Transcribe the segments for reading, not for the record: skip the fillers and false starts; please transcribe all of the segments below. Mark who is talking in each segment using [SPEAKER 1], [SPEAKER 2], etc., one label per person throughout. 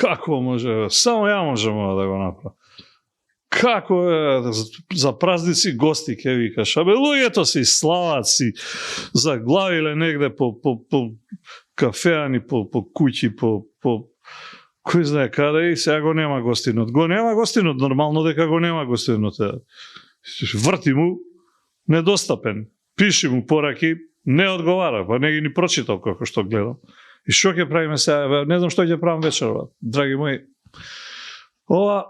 [SPEAKER 1] Како може? Само ја можам да го направам. Како за празници гости ке викаш? Абе луѓето си слават си заглавиле негде по кафеани, по куќи, по кој знае каде и сега го нема гостинот. Го нема гостинот, нормално дека го нема гостинот. Врти му, недостапен. Пиши му пораки, не одговара, па не ги ни прочитал како што гледам. И што ќе правиме сега? Не знам што ќе правам вечерва, драги мои. Ова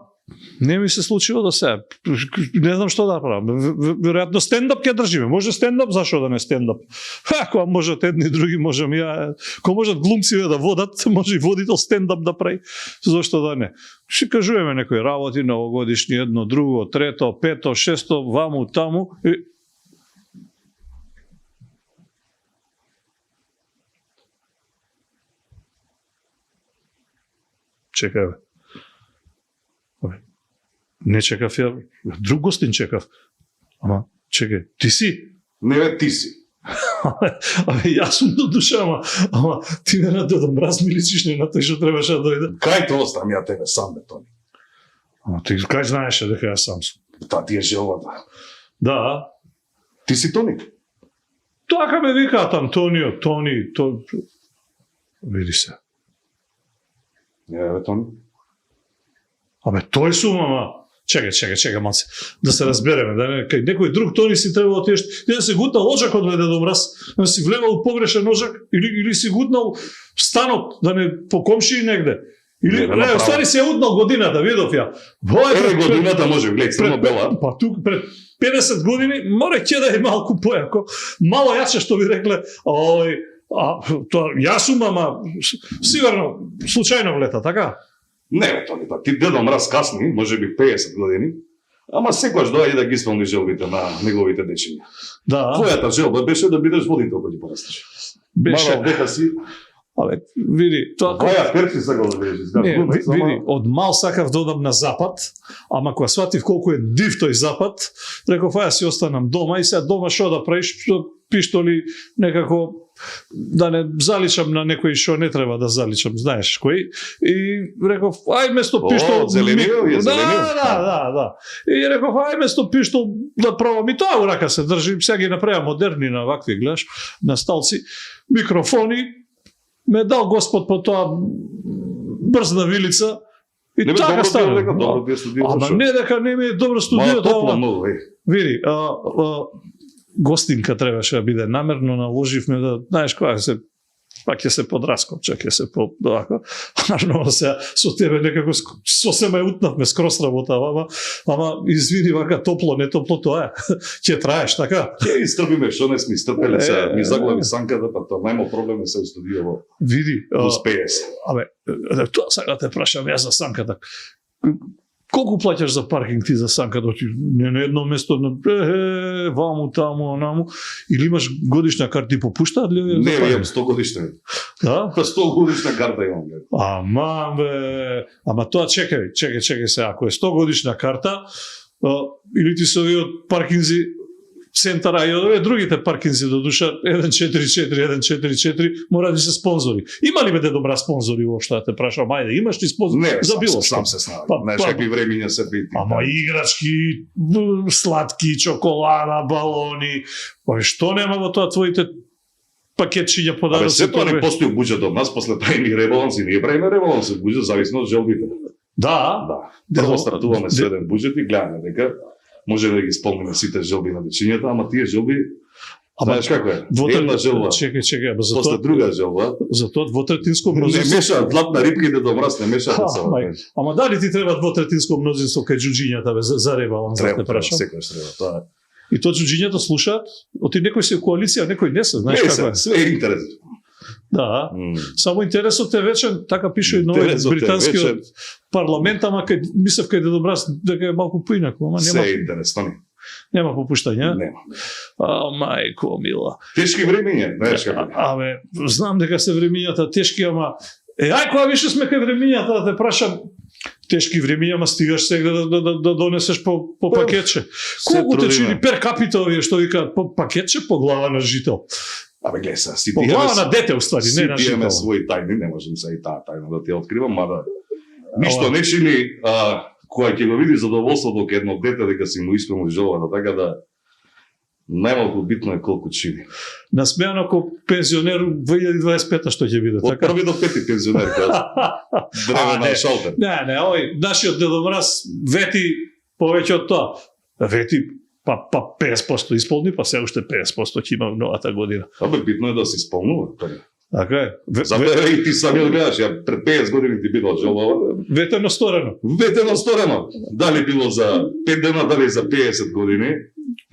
[SPEAKER 1] не ми се случило до сега. Не знам што да правам. Веројатно стендап ќе држиме. Може стендап, зашо да не стендап? Ако можат едни други, можам ја. Ко можат глумциве да водат, може и водител стендап да прави. Зошто да не? Ще кажуваме некои работи, новогодишни, едно, друго, трето, пето, шесто, ваму, таму. Чекај, бе. Не чекав ја, друг гостин чекав. Ама, чекај, ти си?
[SPEAKER 2] Не бе, ти си.
[SPEAKER 1] Абе, јас сум до душа, ама ти ме на Дедо Мраз ми личиш не на тој што требаше да дојде.
[SPEAKER 2] Кај те оставам ја тебе сам, бе, Тони?
[SPEAKER 1] Ама ти кај знаеше дека јас сам сум?
[SPEAKER 2] Та ти е желбата.
[SPEAKER 1] Да.
[SPEAKER 2] Ти си Тони?
[SPEAKER 1] Така ме викаат Антонио, Тони, то... Види се.
[SPEAKER 2] Не, бе, Тони.
[SPEAKER 1] Абе, тој сум, ама... Чекај, малце. Да се разбереме, да не, кај некој друг Тони си требало да ти да се гутнал лоџакот бе Дедо Мраз, да си влевал погрешен лоџак, или си гутнал станот, да не по комшии негде. Или, не, ствари се утнал годината, видов ја.
[SPEAKER 2] Еве годината може, гледај, само бела.
[SPEAKER 1] Па тук пред 50 години, море ќе да е малку појако, мало јаче што би рекле, јас сум, ама сигурно случајно влета, така?
[SPEAKER 2] Не, бе, Тони, па ти Дедо Мраз касни, може би 50 години, ама секогаш доаѓа да ги исполни желбите на неговите дечиња.
[SPEAKER 1] Да.
[SPEAKER 2] Твојата желба беше да бидеш водител кога ти порастеш.
[SPEAKER 1] Беше.
[SPEAKER 2] Мала дека си...
[SPEAKER 1] Абе, види, тоа...
[SPEAKER 2] Која перци сакал да бидеш?
[SPEAKER 1] Не, види, од мал сакав да одам на запад, ама кога сватив колку е див тој запад, реков, ја си останам дома и сега дома што да правиш, пиштоли некако да не заличам на некој што не треба да заличам, знаеш кој. И реков, ај место пиштол...
[SPEAKER 2] Зеленио е зеленио.
[SPEAKER 1] Да. И реков, ај место пиштол да пробам и тоа урака се држи, сега ги направија модерни на вакви, гледаш, на сталци, микрофони, ме дал Господ по тоа брзна вилица и
[SPEAKER 2] не
[SPEAKER 1] така стана.
[SPEAKER 2] Добро ти студираш.
[SPEAKER 1] Ама не дека не ми е добро студио.
[SPEAKER 2] Топло многу,
[SPEAKER 1] види, гостинка требаше да биде намерно, наложивме да, знаеш која се, пак ќе се подраскопча, ќе се по вака. Наravno се со тебе некако сосема утнавме скрос работа, ама извини вака топло, не топло тоа е. Ќе траеш, така?
[SPEAKER 2] Ќе искрбиме што не сме истрпеле се, ми заглави санката, па тоа најмо проблем е се студијаво.
[SPEAKER 1] Види,
[SPEAKER 2] успее се.
[SPEAKER 1] Абе, тоа сега те прашам јас за санката. Колку плаќаш за паркинг ти за санката? Не на едно место, ваму, таму, онаму, или имаш годишна карта и попуштаат ли?
[SPEAKER 2] Не, имам 100 годишна.
[SPEAKER 1] Да?
[SPEAKER 2] 100 годишна карта имам.
[SPEAKER 1] Ама тоа чекај се, ако е 100 годишна карта, или ти се од паркинзи центара и од другите паркинзи до душа 144, 144 мора да се спонзори. Има ли бе Дедо Мраз спонзори воопшто, да те прашам, ајде, имаш ли спонзори?
[SPEAKER 2] Не,
[SPEAKER 1] за било
[SPEAKER 2] сам се снајам. Знаеш какви времиња се бити.
[SPEAKER 1] Ама играчки, сладки, чоколада, балони. Што нема во тоа твоите пакетчиња подароци?
[SPEAKER 2] Се тоа не постои буџет од нас, после правиме ребаланс и ние правиме ребаланс, буџет зависно од желбите.
[SPEAKER 1] Да.
[SPEAKER 2] Прво стартуваме со еден буџет и гледаме дека може да ги исполниме сите желби на дечињата, ама тие желби, знаеш како е? Една желба,
[SPEAKER 1] чекај,
[SPEAKER 2] после друга желба.
[SPEAKER 1] Затоа двотретинско
[SPEAKER 2] мнозинство... Не мешаат златна рибка и Дедо Мраз, не мешаат да се.
[SPEAKER 1] Ама дали ти треба двотретинско мнозинство кај џуџињата за ребаланс, да те прашам?
[SPEAKER 2] Секојаш треба, тоа е.
[SPEAKER 1] И тоа џуџињата слушаат? Оти некој се коалиција, некој не се, знаеш како е?
[SPEAKER 2] Све е интересно.
[SPEAKER 1] Да, само интересот е вечен, така пише и новиот британскиот парламент, ама мислев кај Дедо Мраз дека е малку поинако, ама нема.
[SPEAKER 2] Се е интересно.
[SPEAKER 1] Нема попуштање?
[SPEAKER 2] Нема.
[SPEAKER 1] Мајко мила.
[SPEAKER 2] Тешки времиња, знаеш како.
[SPEAKER 1] Абе, знам дека се времињата тешки, ама ај кога више сме кај времињата да те прашам, тешки времиња, ама стигаш сега да донесеш по пакетче. Колку те чини пер капита овие што викаат по пакетче по глава на жител?
[SPEAKER 2] Абе, гледай се,
[SPEAKER 1] по глава на дете, уствари, не на жител.
[SPEAKER 2] Си имаме своји тајни, не можам се и таа тајна да ти ја откривам, мада Ништо не чини, која ќе го види задоволството кај едно дете дека си му исполни желбата, така да најмалку битно е колку чини.
[SPEAKER 1] Насмеан ако пензионер 2025 што ќе биде,
[SPEAKER 2] Од
[SPEAKER 1] така?
[SPEAKER 2] први до пети пензионер, време на шалтер.
[SPEAKER 1] Не, овој нашиот Дедо Мраз вети повеќе од тоа. Вети па 50% исполни, па се уште 50% ќе има новата година.
[SPEAKER 2] Абе, битно е да се исполнува.
[SPEAKER 1] Така е.
[SPEAKER 2] Затоа и ти самиот гледаш, ја пред 50 години ти бидел желбава.
[SPEAKER 1] Ветено сторено.
[SPEAKER 2] Ветено сторено. Дали било за 5 дена, дали за 50 години.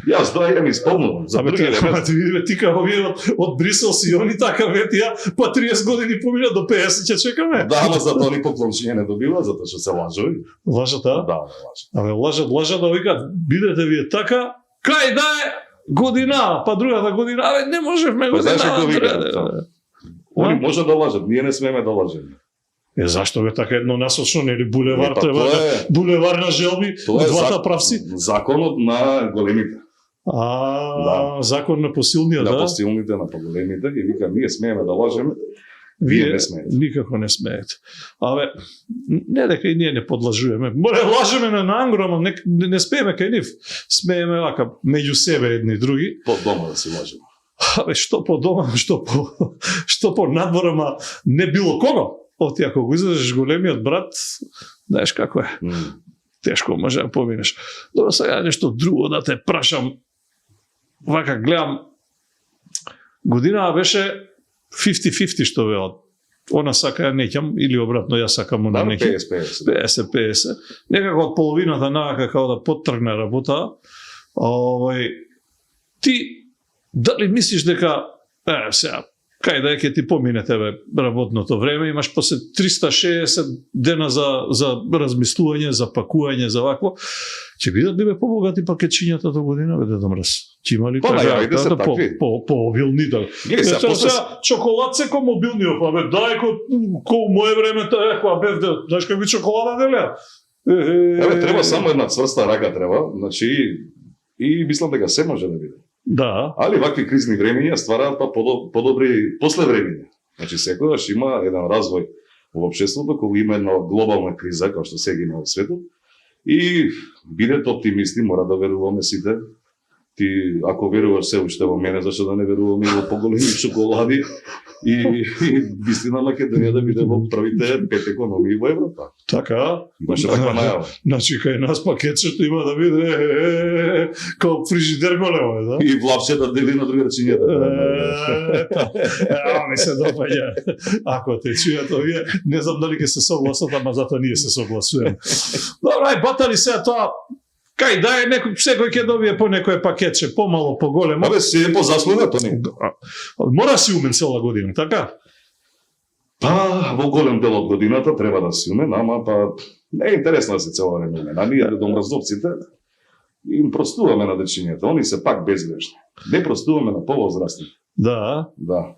[SPEAKER 2] Јас да ја ми исполнувам. За други
[SPEAKER 1] да ти видиме ти како овие од Брисел си они така ветија, па 30 години помина до 50 ќе чекаме.
[SPEAKER 2] Да, ама затоа ни поклончиња не добива, затоа што се лажови.
[SPEAKER 1] Лажат, а?
[SPEAKER 2] Да, лажат.
[SPEAKER 1] Абе, лажат да викат, бидете вие така, кај да е година, па другата година, абе, не можевме година.
[SPEAKER 2] Знаеш како викат? Они може да лажат, ние не смееме да лажеме.
[SPEAKER 1] Зашто бе така едно насочно, нели булевар
[SPEAKER 2] Па,
[SPEAKER 1] треба
[SPEAKER 2] тоа
[SPEAKER 1] булевар на желби од двата правци?
[SPEAKER 2] Законот на големите.
[SPEAKER 1] Закон на посилниот,
[SPEAKER 2] На
[SPEAKER 1] да?
[SPEAKER 2] посилните, на поголемите, и вика, ние смееме да лажеме, вие не смеете.
[SPEAKER 1] Никако не смеете. Абе, не дека и ние не подлажуваме. Море лажеме на ангро, ама не смееме кај нив. Смееме вака меѓу себе едни и други.
[SPEAKER 2] По дома да си лажеме.
[SPEAKER 1] Абе, што по дома, што по надвор, ама не било кого. Оти ако го излезеш големиот брат, знаеш како е. Тешко може да поминеш. Добро, сега нешто друго да те прашам. Вака гледам, година беше 50-50 што велат. Она сака ја неќам, или обратно ја сакам она неќам. 50-50. Некако од половината навака како да поттргне работа. Ти, дали мислиш дека, сега, кај да ќе ти помине тебе работното време, имаш после 360 дена за размислување, за пакување, за вакво. Ќе бидат ли бе побогати пакетчињата до година, бе Дедо Мраз? Ќе има ли
[SPEAKER 2] најавите се такви.
[SPEAKER 1] По-обилни да. Чоколад се ко мобилни, па бе, дај ко моје време тоа кога бев, знаеш какви чоколада делеа?
[SPEAKER 2] Еве, треба само една цврста рака треба, значи и мислам дека се може да биде.
[SPEAKER 1] Да.
[SPEAKER 2] Али вакви кризни времења ствараат па подобри после времења. Значи секогаш има еден развој во општеството кога има една глобална криза, како што сега има во светот. И бидете оптимисти, мора да веруваме сите. Ти, ако веруваш се уште во мене, зашто да не веруваме и во поголеми чоколади и вистина Македонија да биде во првите 5 економии во Европа.
[SPEAKER 1] Така?
[SPEAKER 2] Имаше таква најава.
[SPEAKER 1] Значи, кај нас пакетчето има да биде како фрижидер големо, да?
[SPEAKER 2] И влапче да дели на другарчињата.
[SPEAKER 1] Ми се допаѓа. Ако те чујат овие, не знам дали ќе се согласат, ама затоа ние се согласуваме. Добро, ај батали сега тоа. Кај да е секој ќе добие по некое пакетче, помало, поголемо.
[SPEAKER 2] Абе, се е по заслуга, то не.
[SPEAKER 1] Мора си умен цела година, така?
[SPEAKER 2] Па, во голем дел од годината треба да си умен, ама па не е интересно да се цела време умен. А ние домразовците им простуваме на дечињата, они се пак безгрешни. Не простуваме на повозрастни.
[SPEAKER 1] Да.
[SPEAKER 2] Да.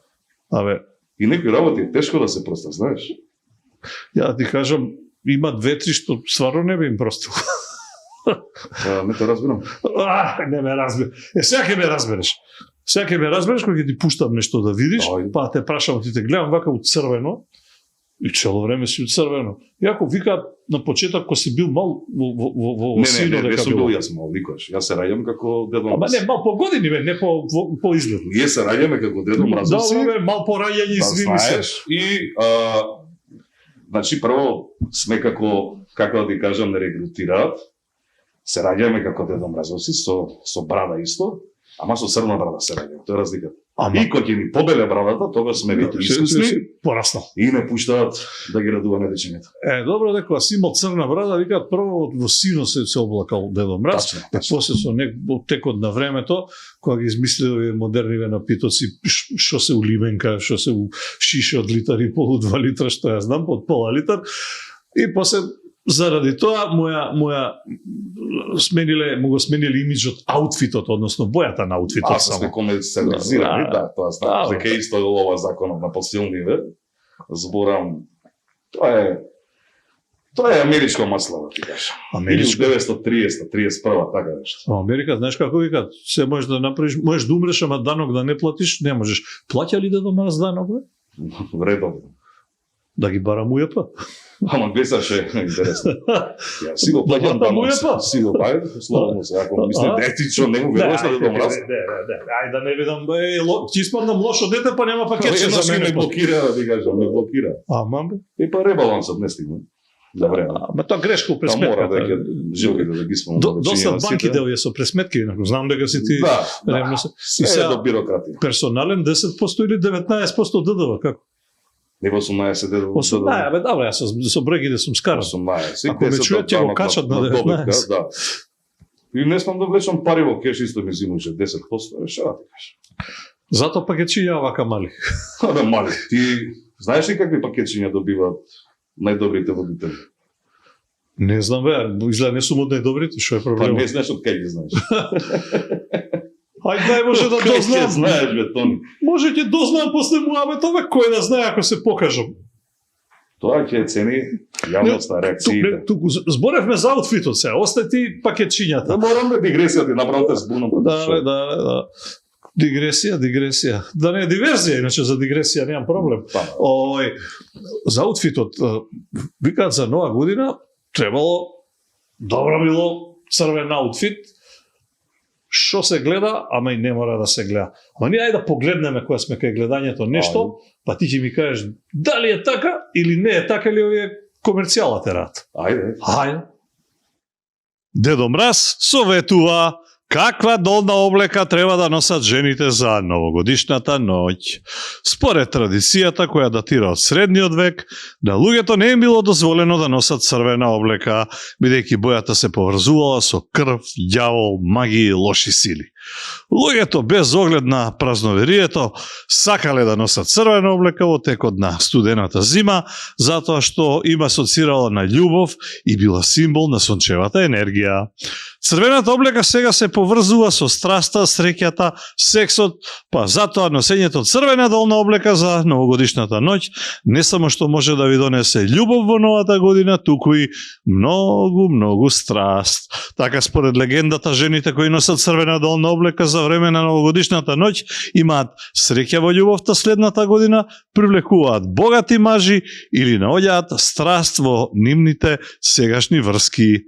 [SPEAKER 1] Абе.
[SPEAKER 2] И некои работи е тешко да се проста, знаеш?
[SPEAKER 1] Ја ти кажам, има 2-3 што стварно не би им простил.
[SPEAKER 2] Не те разбирам.
[SPEAKER 1] Не ме разбира. Сега ќе ме разбереш. Сега ќе ме разбереш кога ќе ти пуштам нешто да видиш, па те прашам, ти те гледам вака од црвено и цело време си од црвено. Јако вика на почеток кога си бил мал во сино дека
[SPEAKER 2] не сум бил јас мал никош. Јас се раѓам како Дедо Мраз.
[SPEAKER 1] Ама не, мал по години бе, не по изглед.
[SPEAKER 2] Ние се раѓаме како Дедо Мразовци.
[SPEAKER 1] Да, мал по раѓање, извини се.
[SPEAKER 2] И значи прво сме како да ти кажам, не регрутираат. Се раѓаме како Дедо Мразовци со брада исто, ама со црна брада се раѓаме. Тоа е разликата. И кога ќе ни побеле брадата, тогаш сме веќе искусни
[SPEAKER 1] пораснал.
[SPEAKER 2] И не пуштаат да ги радуваме дечињата.
[SPEAKER 1] Добро дека си имал црна брада, викаат прво во сино се облакал Дедо Мраз, после со текот на времето, кога ги измислиле модерниве напитоци, што се у лименка, што се у шише од литар и пол, 2 литра, што ја знам, од пола литар, и после заради тоа му го смениле имиджот, аутфитот, односно бојата на аутфитот само.
[SPEAKER 2] Сме комерцијализирани, да, тоа знам. Дека исто е ова законот на посилниве. Зборам, тоа е америчко масло, да ти кажам. 1930-31, така нешто.
[SPEAKER 1] Америка, знаеш како викаат, се можеш да направиш, можеш да умреш, ама данок да не платиш, не можеш. Плаќа ли Дедо Мраз данок, бе?
[SPEAKER 2] Редовно.
[SPEAKER 1] Да ги барам УЈП.
[SPEAKER 2] Ама гледаше интересно. Ја си го плаќам
[SPEAKER 1] Да,
[SPEAKER 2] таму,
[SPEAKER 1] УЈП.
[SPEAKER 2] си го плаќам, слободно се, ако мисли детично, не му веруваш на Дедо Мраз.
[SPEAKER 1] Ајде да не видам, ќе испаднам лошо дете, па нема пакетче за мене.
[SPEAKER 2] ме блокира, да ти кажам, ме блокира.
[SPEAKER 1] Ама бе.
[SPEAKER 2] И па ребалансот не стигна. Добре.
[SPEAKER 1] Ама тоа грешка у
[SPEAKER 2] Та мора
[SPEAKER 1] пресметката.
[SPEAKER 2] дека жилките да ги спомнам.
[SPEAKER 1] Доста банки делија со пресметки, инаку знам дека си ти
[SPEAKER 2] Да,
[SPEAKER 1] ревно се. И
[SPEAKER 2] се
[SPEAKER 1] сега
[SPEAKER 2] до бирократија.
[SPEAKER 1] персонален 10% или 19% ДДВ, како?
[SPEAKER 2] Не 18 дедо.
[SPEAKER 1] 18, бе, добре, јас со бројките сум скаран.
[SPEAKER 2] 18.
[SPEAKER 1] Ако ме чујат, ќе го качат на 19.
[SPEAKER 2] Да. И не смам да влечам пари во кеш, исто ми зимуше 10%, шо ти кажеш.
[SPEAKER 1] Затоа пакетчиња вака мали.
[SPEAKER 2] Абе, мали, ти знаеш ли какви пакетчиња добиваат најдобрите водители?
[SPEAKER 1] Не знам, бе, изгледа не сум од најдобрите, што е
[SPEAKER 2] Па
[SPEAKER 1] проблемот?
[SPEAKER 2] не знаеш од кај ги знаеш.
[SPEAKER 1] Ајде, дај може да
[SPEAKER 2] Кај ќе
[SPEAKER 1] дознам.
[SPEAKER 2] знаеш, бе, Тони.
[SPEAKER 1] Може ќе дознам после муабетот, бе, кој да знае ако се покажам.
[SPEAKER 2] Тоа ќе цени јавноста, реакциите.
[SPEAKER 1] Туку зборевме за аутфитот се, остај ти
[SPEAKER 2] Не
[SPEAKER 1] пакетчињата.
[SPEAKER 2] морам да дигресија ти направам те збунам.
[SPEAKER 1] Да. Дигресија. Да не е диверзија, иначе за дигресија немам проблем. Ој, за аутфитот, викаат за нова година, требало, добро било, црвен аутфит, што се гледа, ама и не мора да се гледа. Ама ние ајде да погледнеме кога сме кај гледањето нешто, па ти ќе ми кажеш дали е така или не е така, или овие комерцијалата рад.
[SPEAKER 2] Ајде.
[SPEAKER 1] Дедо Мраз советува каква долна облека треба да носат жените за новогодишната ноќ. Според традицијата која датира од средниот век, на луѓето не им било дозволено да носат црвена облека, бидејќи бојата се поврзувала со крв, ѓавол, магија и лоши сили. Луѓето без оглед на празноверието сакале да носат црвена облека во текот на студената зима, затоа што им асоцирала на љубов и била символ на сончевата енергија. Црвената облека сега се поврзува со страста, среќата, сексот, па затоа носењето црвена долна облека за новогодишната ноќ не само што може да ви донесе љубов во новата година, туку и многу страст. Така според легендата, жените кои носат црвена долна облека за време на новогодишната ноќ имаат среќа во љубовта следната година, привлекуваат богати мажи или наоѓаат страст во нивните сегашни врски.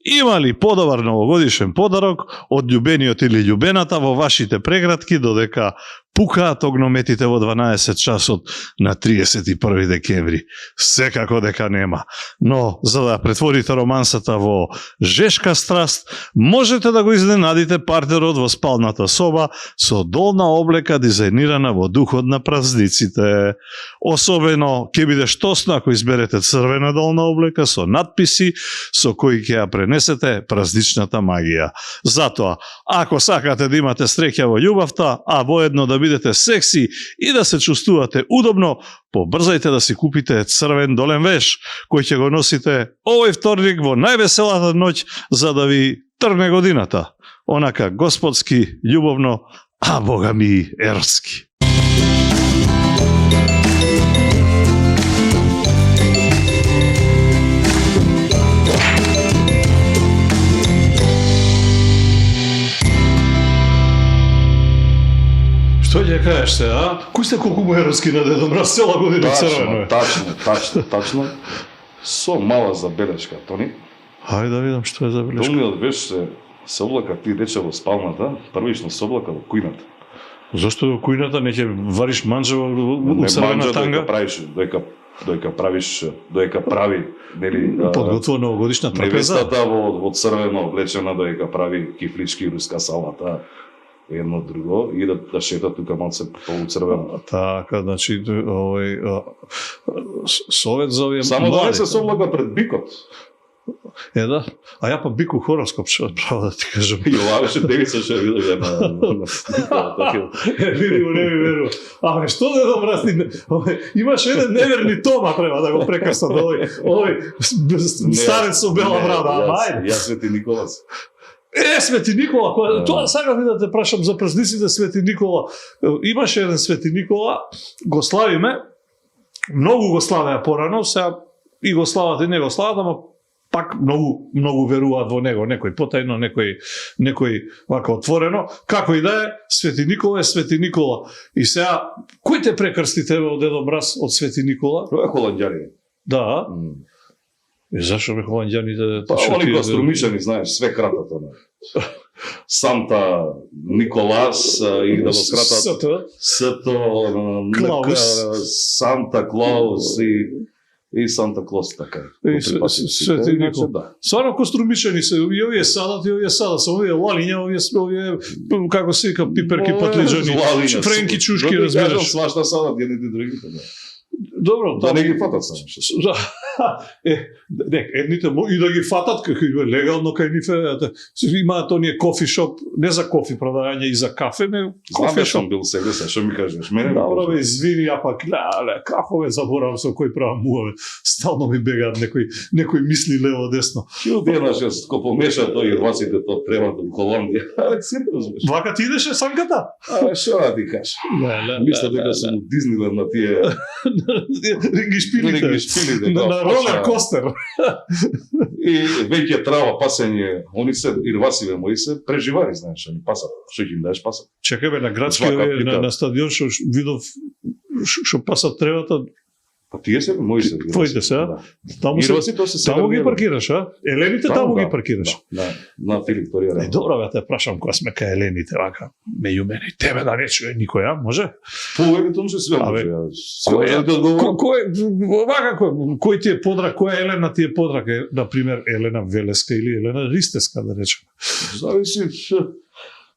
[SPEAKER 1] Има ли подобар новогодишен подарок од љубениот или љубената во вашите прегратки додека пукаат огнометите во 12 часот на 31 декември? Секако дека нема. Но, за да претворите романсата во жешка страст, можете да го изненадите партнерот во спалната соба со долна облека дизајнирана во духот на празниците. Особено ќе биде штосно ако изберете црвена долна облека со надписи со кои ќе ја пренесете празничната магија. Затоа, ако сакате да имате среќа во љубовта, а воедно да бидете секси и да се чувствувате удобно, побрзајте да си купите црвен долен веш, кој ќе го носите овој вторник во највеселата ноќ за да ви тргне годината. Онака господски, љубовно, а бога ми и еротски. Што ќе кажеш се, а? Кој сте колку му еротски на Дедо Мраз цела година црвено е?
[SPEAKER 2] Точно. Со мала забелешка, Тони.
[SPEAKER 1] Хајде да видам што е забелешка.
[SPEAKER 2] Долниот веш се облака, ти рече во спалната, првично се облака во кујната.
[SPEAKER 1] Зошто во кујната не ќе вариш манџа во црвена танга?
[SPEAKER 2] Доека прави, нели,
[SPEAKER 1] Подготвува новогодишна трапеза.
[SPEAKER 2] невестата во црвено облечена, доека прави кифлички руска салата, едно друго, и да шета тука малце полуцрвено.
[SPEAKER 1] Така, значи, овој совет за овие
[SPEAKER 2] Само да не се соблака пред бикот.
[SPEAKER 1] Да. А ја па бику хороскоп, што право да ти кажам.
[SPEAKER 2] И ова беше девица што виделе на снимката.
[SPEAKER 1] Види го, не ми верува. Абе, што Дедо Мраз имаш еден неверни Тома, треба да го прекрстат овој старец со бела брада, ама ајде.
[SPEAKER 2] Јас Свети Николас.
[SPEAKER 1] Свети Никола, тоа сакав да те прашам за празниците Свети Никола. Имаше еден Свети Никола, го славиме, многу го славеа порано, сега и го слават и не го слават, ама пак многу веруваат во него, некој потајно, некој вака отворено. Како и да е, Свети Никола е Свети Никола. И сега, кој те прекрсти тебе од Дедо Мраз од Свети Никола?
[SPEAKER 2] Тоа е холанѓанин.
[SPEAKER 1] Да. И зашо бе холанѓаните?
[SPEAKER 2] Па, они кои струмичани, знаеш, све кратат, Санта Николас и да го скратат Сето, Санта Клаус и Санта Клаус, така.
[SPEAKER 1] И Свети Никола.
[SPEAKER 2] Да.
[SPEAKER 1] Сварно кострумичани се, и овие садат, само овие лалиња, овие, како се вика, пиперки, патлиџани, френки, чушки, разбираш.
[SPEAKER 2] Свашта садат, едните другите, да.
[SPEAKER 1] Добро,
[SPEAKER 2] да не ги фатат само.
[SPEAKER 1] Едните и да ги фатат, како легално кај нив имаат оние кофи шоп, не за кофи продавање и за кафе, не кофи шоп.
[SPEAKER 2] Бил сега, што ми кажеш? Мене
[SPEAKER 1] добро бе, извини, а пак како бе заборавам со кој правам муаве. Стално ми бегаат некои мисли лево десно.
[SPEAKER 2] Што денаш ко помеша тој и васите тоа треба до Холандија.
[SPEAKER 1] Вака ти идеше санката?
[SPEAKER 2] Што да ти кажеш? Мисля дека сум у Дизниленд на тие
[SPEAKER 1] ринги на ролер костер.
[SPEAKER 2] И веќе трава пасење, они се ирвасиве мои се преживари, знаеш, они пасат. Што ќе им даеш пасат?
[SPEAKER 1] Чекај бе, на градски на стадион што видов што пасат тревата.
[SPEAKER 2] Па тие се мои се.
[SPEAKER 1] Твоите се, а? Таму ги паркираш, а? Елените таму ги паркираш.
[SPEAKER 2] На Филип Торија.
[SPEAKER 1] Добро бе, те прашам кога сме кај Елените, вака, меѓу мене и тебе да не чуе никој, а? Може?
[SPEAKER 2] Повеќе се све може.
[SPEAKER 1] Кој ти е подрак, која Елена ти е подрак? На пример, Елена Велеска или Елена Ристеска, да речем.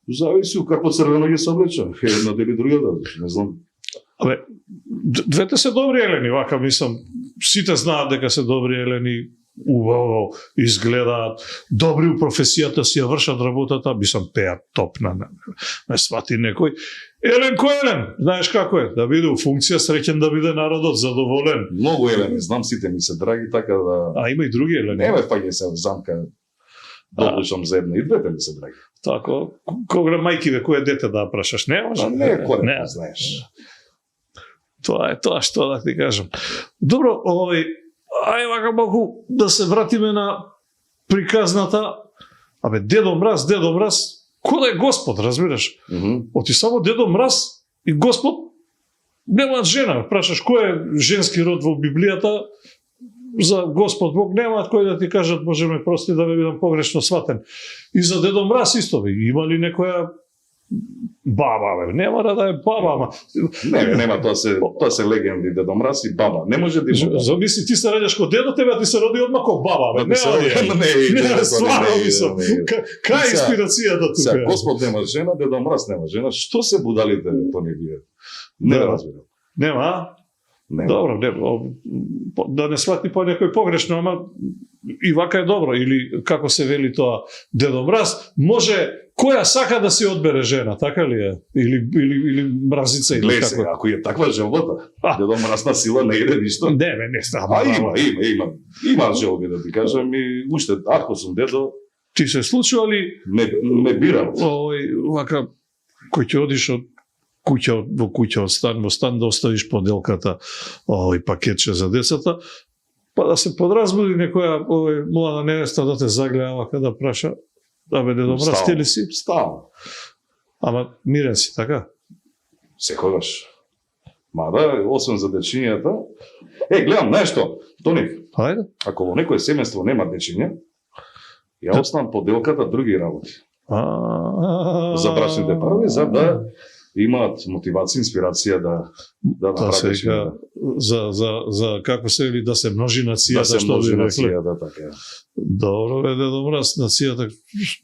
[SPEAKER 2] Зависи како црвено ги се облече. Една дели другата, не знам.
[SPEAKER 1] Абе, двете се добри Елени, вака мислам, сите знаат дека се добри Елени, убаво изгледаат, добри у професијата си ја вршат работата, мислам пеат топ не свати некој. Елен кој Елен? Знаеш како е? Да биде у функција, среќен да биде народот, задоволен.
[SPEAKER 2] Многу Елени, знам сите ми се драги, така да...
[SPEAKER 1] А има и други Елени.
[SPEAKER 2] Нема паѓе се замка, доближам за една, и двете ми се драги.
[SPEAKER 1] Тако, кога мајки бе, кој е дете да прашаш? Не може?
[SPEAKER 2] Не е коректно, знаеш.
[SPEAKER 1] Тоа е тоа што да ти кажам. Добро, ај вака малку да се вратиме на приказната. Абе, Дедо Мраз, кој е Господ, разбираш? Оти само Дедо Мраз и Господ немаат жена. Прашаш кој е женски род во Библијата, за Господ Бог немаат кој да ти кажат, може ме прости да не бидам погрешно сватен. И за Дедо Мраз исто бе, има ли некоја баба, бе, нема да е баба, ама...
[SPEAKER 2] Нема, тоа се легенди, Дедо Мраз и баба. Не може да има.
[SPEAKER 1] Замисли, ти се раѓаш ко дедо, тебе ти се роди одма ко баба, бе. Не, стварно мислам. Кај инспирацијата тука?
[SPEAKER 2] Сега, Господ нема жена, Дедо Мраз нема жена. Што се будалите, то не вие? Не разбирам.
[SPEAKER 1] Нема, а? Добро, да не свати по некој погрешно, ама и вака е добро. Или, како се вели тоа, Дедо Мраз, може која сака да си одбере жена, така ли е? Или мразица или
[SPEAKER 2] гледа
[SPEAKER 1] како?
[SPEAKER 2] Се, ако е таква желбата, Дедо Мраз на сила не иде ништо.
[SPEAKER 1] Не става.
[SPEAKER 2] Има желби да ти кажам и уште ако сум дедо.
[SPEAKER 1] Ти се случува ли
[SPEAKER 2] ме бирам.
[SPEAKER 1] Вака кој ќе одиш од куќа во куќа, од стан во стан, да оставиш поделката, пакетче за децата, па да се подразбуди некоја млада невеста да те загледа вака да праша, абе Дедо Мраз, ти ли си?
[SPEAKER 2] Стално.
[SPEAKER 1] Ама мирен си, така?
[SPEAKER 2] Секогаш. Мада, освен за дечињата, гледам нешто, Тони,
[SPEAKER 1] Ајде.
[SPEAKER 2] Ако во некој семејство нема дечиња, ја оставам поделката други работи. За брачните парови, за да имаат мотивација, инспирација да направиш
[SPEAKER 1] за како се вели да се множи нацијата,
[SPEAKER 2] да се множи
[SPEAKER 1] што
[SPEAKER 2] нацијата, така.
[SPEAKER 1] Добро бе, Дедо Мраз, нацијата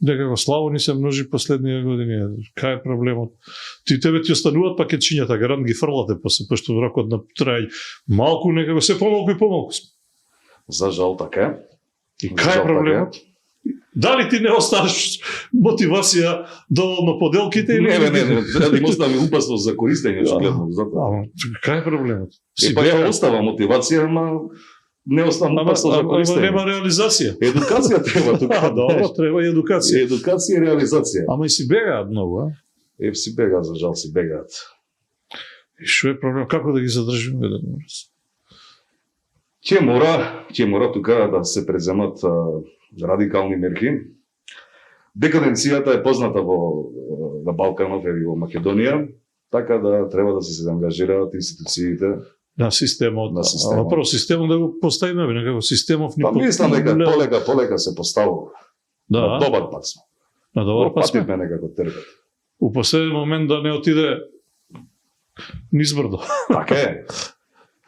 [SPEAKER 1] некако слабо ни се множи последниве години. Кај е проблемот? Тебе ти остануваат пакетчињата, гарант ги фрлате после, пошто рокот на трај малку некако се помалку и помалку.
[SPEAKER 2] За жал така.
[SPEAKER 1] И кај е проблемот? Дали ти не оставаш мотивација доволно поделките или
[SPEAKER 2] не, да им остави упасност за користење, очигледно, затоа.
[SPEAKER 1] Кај е проблемот?
[SPEAKER 2] Па ја остава мотивација, ама не остава упасност за користење.
[SPEAKER 1] Ама нема реализација.
[SPEAKER 2] Едукација треба тука.
[SPEAKER 1] Добро, треба и едукација.
[SPEAKER 2] Едукација и реализација.
[SPEAKER 1] Ама и си бегаат многу, а?
[SPEAKER 2] Си бегаат, за жал си бегаат.
[SPEAKER 1] И што е проблем? Како да ги задржиме, Дедо Мраз?
[SPEAKER 2] ќе мора тука да се преземат радикални мерки. Декаденцијата е позната на Балканот и во Македонија, така да треба да се ангажираат институциите
[SPEAKER 1] на системот.
[SPEAKER 2] На системот.
[SPEAKER 1] Ама прво системот да го поставиме некако системов ни
[SPEAKER 2] Па мислам дека полека се поставува.
[SPEAKER 1] Да.
[SPEAKER 2] На добар пат сме.
[SPEAKER 1] На добар пат сме.
[SPEAKER 2] Пативме некако теркат.
[SPEAKER 1] У последен момент да не отиде низбрдо.
[SPEAKER 2] Така е.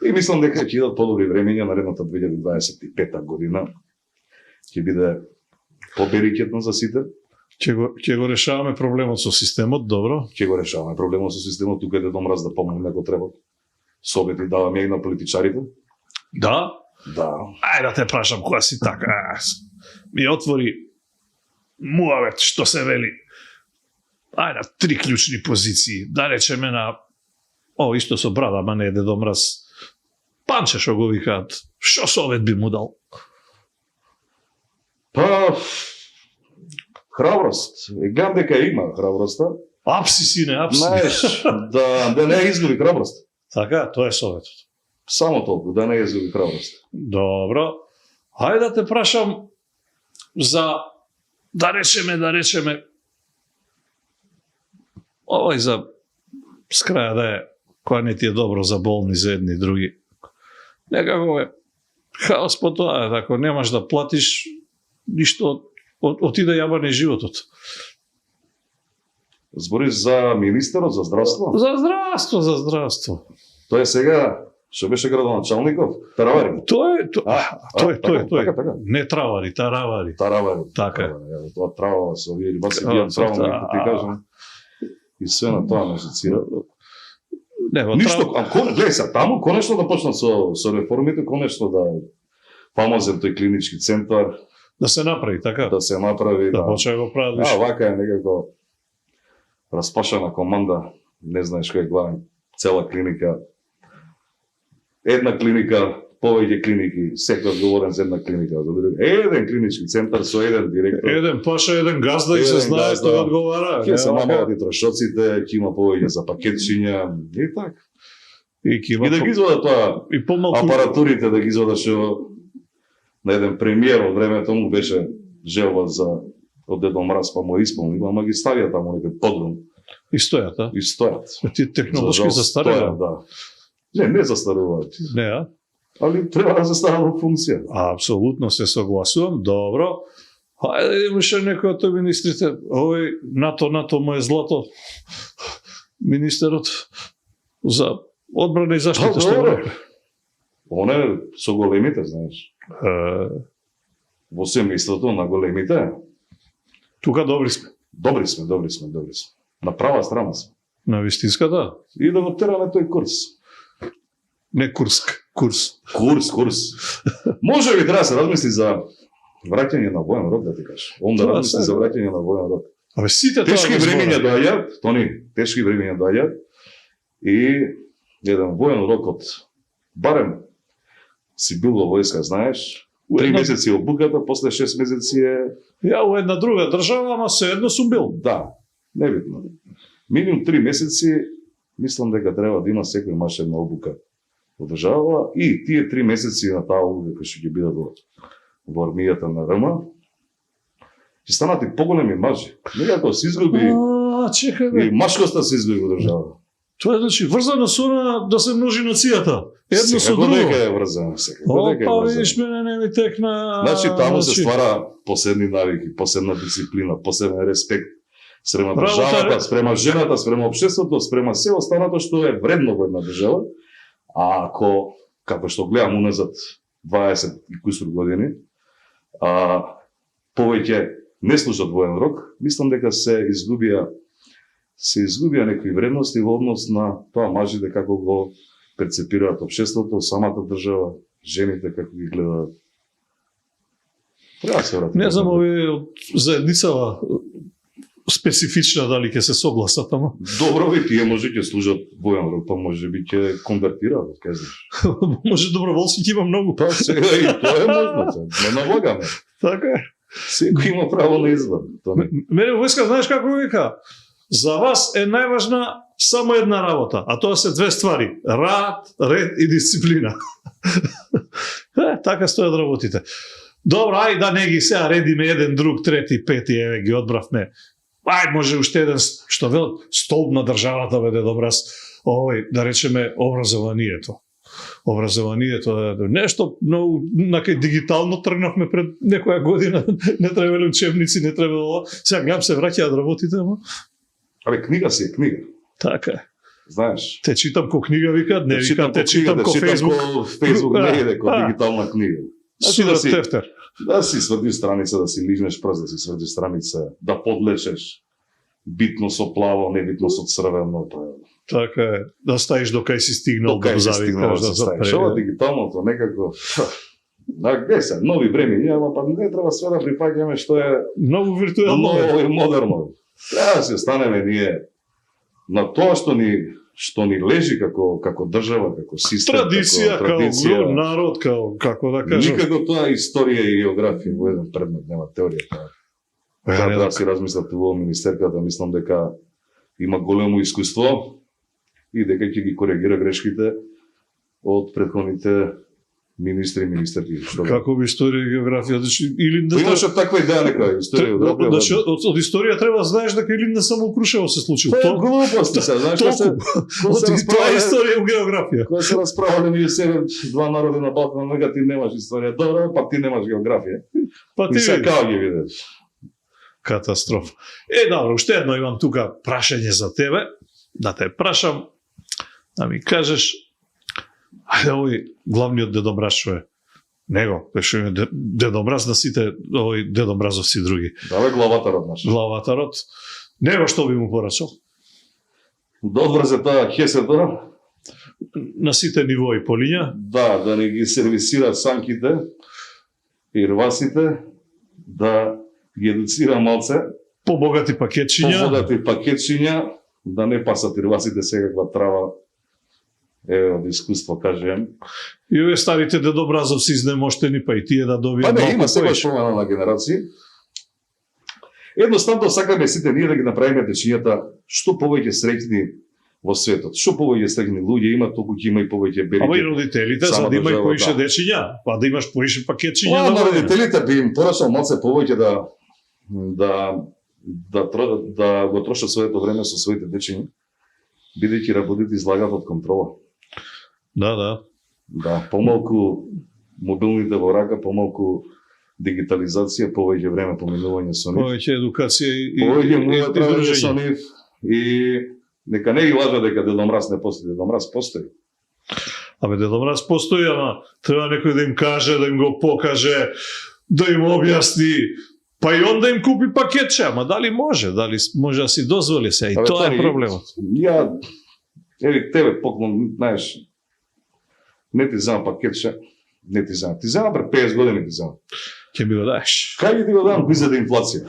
[SPEAKER 2] И мислам дека ќе идат подобри времења, наредната 2025 година ќе биде поберикетна за сите.
[SPEAKER 1] Ќе го решаваме проблемот со системот, добро.
[SPEAKER 2] Ќе го решаваме проблемот со системот, тука е Дедо Мраз да помогне ако треба. Совети даваме и на политичарите.
[SPEAKER 1] Да.
[SPEAKER 2] Да.
[SPEAKER 1] Ајде да те прашам која си така. Ми отвори муавет што се вели. Ајде, 3 клучни позиции. Да речеме на исто со брада, ама не е Дедо Мраз. Панче што го викаат. Што совет би му дал?
[SPEAKER 2] Па храброст. Гледам дека има храброста.
[SPEAKER 1] Апси, сине, апси.
[SPEAKER 2] Знаеш, да не изгуби храброст.
[SPEAKER 1] Така, тоа е советот.
[SPEAKER 2] Само толку, да не изгуби храброст.
[SPEAKER 1] Добро. Хајде да те прашам за, да речеме, овој за скраја да е, која не ти е добро за болни, за едни и други. Некако е хаос по тоа, ако немаш да платиш, ништо отиде јабане животот.
[SPEAKER 2] Збориш за министерот за здравство?
[SPEAKER 1] За здравство.
[SPEAKER 2] Тоа е сега, што беше градоначалников? Таравари.
[SPEAKER 1] Тој.
[SPEAKER 2] Така.
[SPEAKER 1] Не Travari, Таравари.
[SPEAKER 2] Таравари.
[SPEAKER 1] Така.
[SPEAKER 2] Тоа трава со овие рибаци бијан трава, ти кажам. И све на тоа не се цира. Ништо, гледај се, таму конечно да почнат со реформите, конечно да фамозен тој клинички центар.
[SPEAKER 1] Да се направи, така?
[SPEAKER 2] Да се направи.
[SPEAKER 1] Да почне го прават више.
[SPEAKER 2] Вака е некако распашана команда, не знаеш кој е главен, цела клиника. Една клиника, повеќе клиники, секој одговорен за една клиника. Еден клинички центар со еден директор.
[SPEAKER 1] Еден паша, еден газда и се знае што одговара.
[SPEAKER 2] Ќе се намалат и трошоците, ќе има повеќе за пакетчиња и така. И да ги извода тоа,
[SPEAKER 1] и помалку
[SPEAKER 2] апаратурите да ги извода што на еден премиер од времето му беше желба за од Дедо Мраз, па му исполни, ама ги ставија таму некој подрум.
[SPEAKER 1] И стојат, а?
[SPEAKER 2] И стојат.
[SPEAKER 1] Ти технолошки застарува.
[SPEAKER 2] Да. Не застаруваат.
[SPEAKER 1] Не, а?
[SPEAKER 2] Али треба да застава во функција.
[SPEAKER 1] Апсолутно се согласувам. Добро. Хајде да имаше некој од министрите. Овој НАТО му е злато. Министерот за одбрана и заштита што е.
[SPEAKER 2] Оне со големите, знаеш. Во семејството на големите.
[SPEAKER 1] Тука добри сме.
[SPEAKER 2] Добри сме. На права страна сме.
[SPEAKER 1] На вистинската?
[SPEAKER 2] И да го тераме тој курс.
[SPEAKER 1] Не Курск, курс.
[SPEAKER 2] Курс. Може би треба да се размисли за враќање на воен рок, да ти кажеш. Да размисли за враќање на воен рок.
[SPEAKER 1] Абе сите
[SPEAKER 2] тешки времења доаѓаат, тешки времења доаѓаат и еден воен рок од барем си бил во војска, знаеш, 3 месеци обуката, после 6 месеци е...
[SPEAKER 1] Ја во една друга држава, ама се едно сум бил.
[SPEAKER 2] Да, небитно. Минимум 3 месеци, мислам дека треба да има секој маш една обука во држава и тие 3 месеци на таа обука кои што ќе бидат во армијата на РМ, ќе станат и поголеми мажи. Некако се изгуби и машкоста се изгуби во држава.
[SPEAKER 1] Тоа е значи врзано со да се множи нацијата. Едно со друго.
[SPEAKER 2] Дека е врзано, секако дека е врзано.
[SPEAKER 1] Видиш, мене не ми текна...
[SPEAKER 2] Значи, таму се ствара посебни навики, посебна дисциплина, посебен респект спрема државата, спрема жената, спрема општеството, спрема се останато што е вредно во една држава. А ако, како што гледам уназад 20 и кусур години, повеќе не служат воен рок, мислам дека се изгубија некои вредности во однос на тоа мажите како го перцепираат општеството, самата држава, жените како ги гледаат. Треба се врати.
[SPEAKER 1] Не знам овие од заедницава специфична дали ќе се согласат, ама.
[SPEAKER 2] Добро ви, тие може ќе служат воен рок, па може би ќе конвертираат, кај знаеш.
[SPEAKER 1] Може доброволци ќе има многу.
[SPEAKER 2] Па сега и тоа е можно, не налагаме.
[SPEAKER 1] Така е.
[SPEAKER 2] Секој има право на избор.
[SPEAKER 1] Мене војска, знаеш како вика? За вас е најважна само една работа, а тоа се 2 ствари: рад, ред и дисциплина. Така стојат работите. Добро, ај да не ги сега редиме еден, друг, трети, пети, еве ги одбравме. Ај, може уште еден, што велат, столб на државата бе Дедо Мраз, да речеме, образованието. Образованието е нешто, но накај дигитално тргнавме пред некоја година, не требале учебници, не требало, сега гледам се враќаат работите, но...
[SPEAKER 2] Абе, книга си е книга.
[SPEAKER 1] Така е.
[SPEAKER 2] Знаеш.
[SPEAKER 1] Те читам ко книга, викаат, не викаат, те читам ко Фейсбук.
[SPEAKER 2] Фейсбук не иде, ко дигитална книга.
[SPEAKER 1] Судат тефтер.
[SPEAKER 2] Да си сврдиш страница, да си лижнеш прст, да си сврдиш страница, да подлечеш битно со плаво, небитно со црвено.
[SPEAKER 1] Така е, да стаиш до кај си стигнал,
[SPEAKER 2] до кај си стигнал да стаиш. Ова дигиталното некако... Где се, нови времени, ама па не треба све да припаѓаме што е
[SPEAKER 1] ново виртуелно,
[SPEAKER 2] ново и модерно. Треба да си останеме ние на тоа што ни лежи како држава, како систем,
[SPEAKER 1] традиција, како народ, како да кажам.
[SPEAKER 2] Никако тоа историја и географија во еден предмет, нема теорија. Треба да си размислат во министерката, мислам дека има големо искуство и дека ќе ги коригира грешките од претходните министри и министерки.
[SPEAKER 1] Како би историја и географија? Или
[SPEAKER 2] не имаше таква идеја нека историја и географија.
[SPEAKER 1] Значи од историја треба да знаеш дека или не само Крушево се случило.
[SPEAKER 2] Тоа е глупост, се знаеш што се
[SPEAKER 1] тоа е историја и географија.
[SPEAKER 2] Кога се расправале меѓу себе два народи на Балкан, нека ти немаш историја, добро, па ти немаш географија.
[SPEAKER 1] Па ти
[SPEAKER 2] како ги видиш.
[SPEAKER 1] Катастрофа. Добро, уште едно имам тука прашање за тебе, да те прашам, да ми кажеш, ајде овој главниот Дедо Мраз што е? Него, што е Дедо Мраз на сите, овој Дедо Мразовци други.
[SPEAKER 2] Давај главатарот наш.
[SPEAKER 1] Главатарот. Него што би му порачал?
[SPEAKER 2] Да одврзе таа хесето.
[SPEAKER 1] На сите нивои полиња.
[SPEAKER 2] Да не ги сервисира санките и рвасите, да ги едуцира малце.
[SPEAKER 1] Побогати пакетчиња. Да не пасат и рвасите секаква трава. Од искуство, кажем. И овие старите Дедо Мразовци изнемоштени, па и тие да добијат
[SPEAKER 2] малку. Па не, има секојаш промена на генерации. Едноставно сакаме сите ние да ги направиме дечињата што повеќе среќни во светот. Што повеќе среќни луѓе има, толку ќе има и повеќе берите.
[SPEAKER 1] Ама и родителите, за да има и поише дечиња, па да имаш поише пакетчиња.
[SPEAKER 2] На родителите би им порачал малце повеќе да го трошат своето време со своите дечиња, бидејќи работите излагат од контрола. Да, помалку мобилните во рака, помалку дигитализација, повеќе време поминување со нив.
[SPEAKER 1] Повеќе едукација и
[SPEAKER 2] дружење со нив. И нека не ги лажа дека Дедо Мраз не постои. Дедо Мраз постои.
[SPEAKER 1] Абе, Дедо Мраз постои, ама треба некој да им каже, да им го покаже, да им објасни, па и он да им купи пакетче, ама дали може да си дозволи се, и тоа е проблемот.
[SPEAKER 2] Тебе поклон, знаеш, не ти земам пакетче, не ти земам. Ти земам пред 50 години ти земам.
[SPEAKER 1] Ќе ми го даеш.
[SPEAKER 2] Кај ти го дам, кој за да инфлација?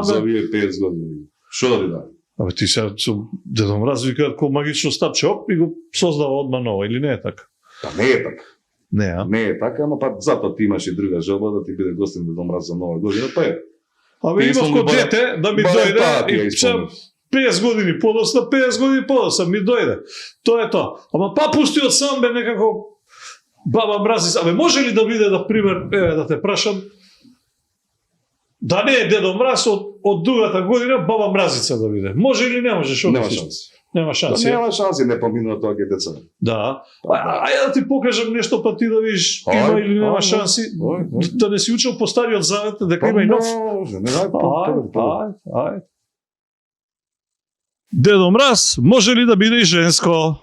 [SPEAKER 2] За вие 50 години. Шо да ти дам?
[SPEAKER 1] Абе ти сега Дедо Мраз викаат ко магично стапче, оп, и го создава одма ново, или не е така?
[SPEAKER 2] Па не е така.
[SPEAKER 1] Не
[SPEAKER 2] е така, ама па затоа ти имаш и друга желба да ти биде гостин Дедо Мраз за нова година, па е.
[SPEAKER 1] Абе имав ко дете да ми дојде и 50 години подоста, 50 години подоста ми дојде. Тоа е тоа. Ама па пусти од сам бе некако Баба Мразица. Абе може ли да биде, да пример, да те прашам, да не е Дедо Мраз од другата година Баба Мразица да биде? Може или не може? Шо
[SPEAKER 2] нема шанси.
[SPEAKER 1] Нема шанси.
[SPEAKER 2] Нема шанси, не поминува тоа ке деца.
[SPEAKER 1] Да. Ајде да ти покажам нешто, па ти да видиш има или нема шанси. Да не си учил по Стариот Завет, дека има и нов. Ајде. Дедо Мраз може ли да биде и женско?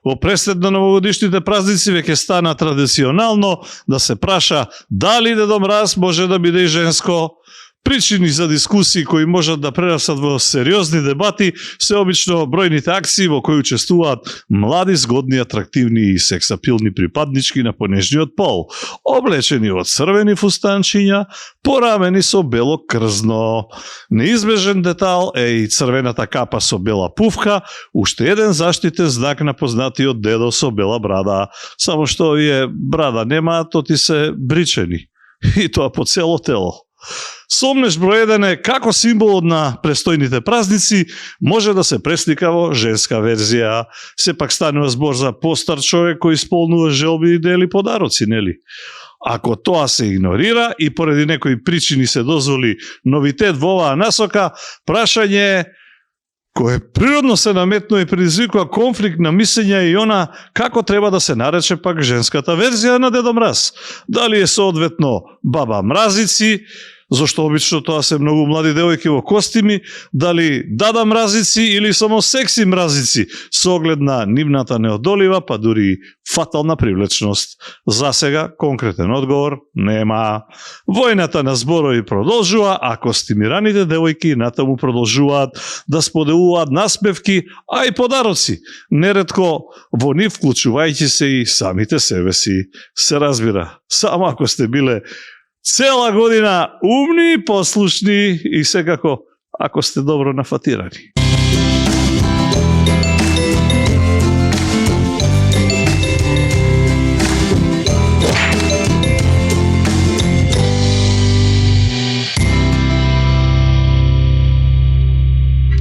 [SPEAKER 1] Во пресед на новогодишните празници веќе стана традиционално да се праша дали Дедо Мраз може да биде и женско. Причини за дискусии кои можат да прерасат во сериозни дебати се обично бројните акции во кои учествуваат млади, згодни, атрактивни и сексапилни припаднички на понежниот пол, облечени во црвени фустанчиња, порамени со бело крзно. Неизбежен детал е и црвената капа со бела пуфка, уште еден заштитен знак на познатиот дедо со бела брада, само што овие брада немаат, оти се бричени. И тоа по цело тело. Сомнеш број 1 е како символот на престојните празници може да се преслика во женска верзија. Сепак станува збор за постар човек кој исполнува желби и дели подароци, нели? Ако тоа се игнорира и поради некои причини се дозволи новитет во оваа насока, прашање е кое природно се наметнува и предизвикува конфликт на мислења и она како треба да се нарече пак женската верзија на Дедо Мраз. Дали е соодветно Баба Мразици, зашто обично тоа се многу млади девојки во костими, дали Дада Мразици или само секси мразици, со оглед на нивната неодолива, па дури фатална привлечност. За сега конкретен одговор нема. Војната на зборови продолжува, а костимираните девојки натаму продолжуваат да споделуваат наспевки, а и подароци, неретко во нив вклучувајќи се и самите себе си. Се разбира, само ако сте биле цела година умни, послушни и секако ако сте добро нафатирани.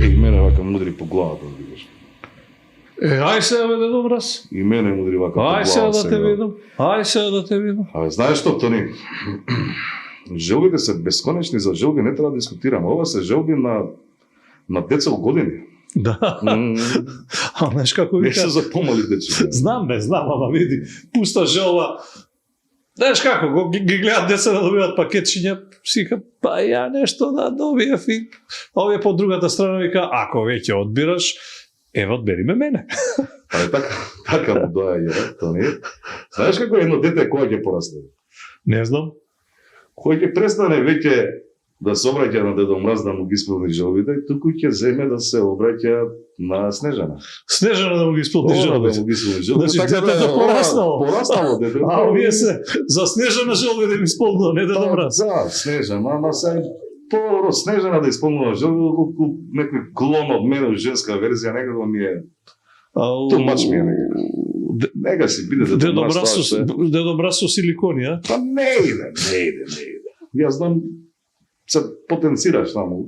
[SPEAKER 2] И мене вака мудри по главата, видиш.
[SPEAKER 1] Ај се бе Дедо Мраз.
[SPEAKER 2] И мене мудри вака по главата.
[SPEAKER 1] Ај се да те видам. Ај се да те видам.
[SPEAKER 2] Абе, знаеш што, Тони? Желбите се бесконечни, за желби не треба да дискутираме. Ова се желби на деца во години.
[SPEAKER 1] Да. А знаеш како
[SPEAKER 2] Не
[SPEAKER 1] вика?
[SPEAKER 2] се за помали дечи.
[SPEAKER 1] Знам, ама види, пуста желба. Знаеш како, ги гледат деца да добиват пакетчиња, сика, па ја нешто да добиев и овие по другата страна вика, ако веќе одбираш, ево одбери мене.
[SPEAKER 2] Але така му доаѓа, Тони. Знаеш како едно дете кога ќе порасне?
[SPEAKER 1] Не знам.
[SPEAKER 2] Кој ќе престане веќе да се обраќа на Дедо Мраз да му ги исполни желбите, туку ќе земе да се обраќа на Снежана.
[SPEAKER 1] Снежана да му ги исполни
[SPEAKER 2] Да
[SPEAKER 1] желбите.
[SPEAKER 2] му ги исполни желбите.
[SPEAKER 1] Значи, детето пораснало.
[SPEAKER 2] Пораснало детето.
[SPEAKER 1] А овие се за Снежана желби да им исполнува, не Дедо Мраз.
[SPEAKER 2] Да, Снежана, ама се по Снежана да исполнува желби, колку некој клон од мене женска верзија, некако ми е too much ми е некако. Нека си биде
[SPEAKER 1] Дедо Мраз со силикони, а?
[SPEAKER 2] Па не иде. Јас знам, се потенцираш таму.